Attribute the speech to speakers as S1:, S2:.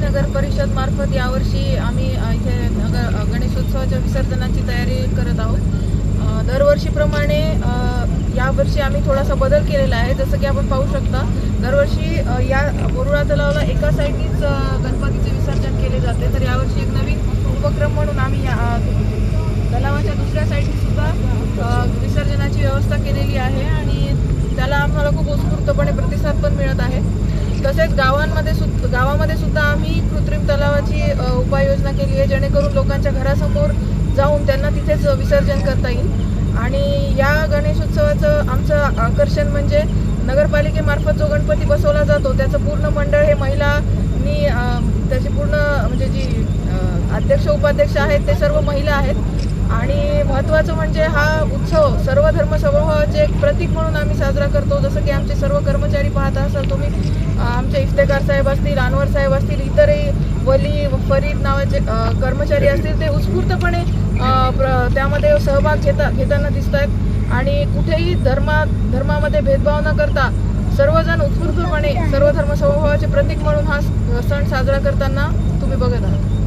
S1: नगर परिषद मार्फत यावर्षी आम्ही इथे गणेशोत्सवाच्या विसर्जनाची तयारी करत आहोत। दरवर्षीप्रमाणे यावर्षी आम्ही थोडासा बदल केलेला आहे। जसं की आपण पाहू शकता, दरवर्षी या बोरुळा तलावाला एका साईडनीच गणपतीचे विसर्जन केले जाते, तर यावर्षी एक नवीन उपक्रम म्हणून आम्ही तलावाच्या दुसऱ्या साईडनी सुद्धा विसर्जनाची व्यवस्था केलेली आहे आणि त्याला आम्हाला खूप उत्स्फूर्तपणे प्रतिसाद पण मिळत आहे। तसेच गावामध्ये सुद्धा आम्ही कृत्रिम तलावाची उपाययोजना केली आहे, जेणेकरून लोकांच्या घरासमोर जाऊन त्यांना तिथेच विसर्जन करता येईल। आणि या गणेशोत्सवाचं आमचं आकर्षण म्हणजे नगरपालिकेमार्फत जो गणपती बसवला जातो त्याचं पूर्ण मंडळ हे महिलांनी, त्याची पूर्ण म्हणजे जी अध्यक्ष उपाध्यक्ष आहेत ते सर्व महिला आहेत। आणि महत्त्वाचं म्हणजे हा उत्सव सर्व धर्म समूहाचे एक प्रतीक म्हणून आम्ही साजरा करतो। जसं की आमचे सर्व कर्मचारी पाहता असाल तुम्ही, आमचे इफ्तेकार साहेब असतील, अनवर साहेब असतील, इतरही वली फरीद नावाचे कर्मचारी असतील, ते उत्स्फूर्तपणे त्यामध्ये सहभाग घेताना दिसत आहेत। आणि कुठेही धर्मामध्ये भेदभाव न करता सर्वजण उत्स्फूर्तपणे सर्व धर्म समूहाचे प्रतीक म्हणून हा सण साजरा करताना तुम्ही बघत आहात।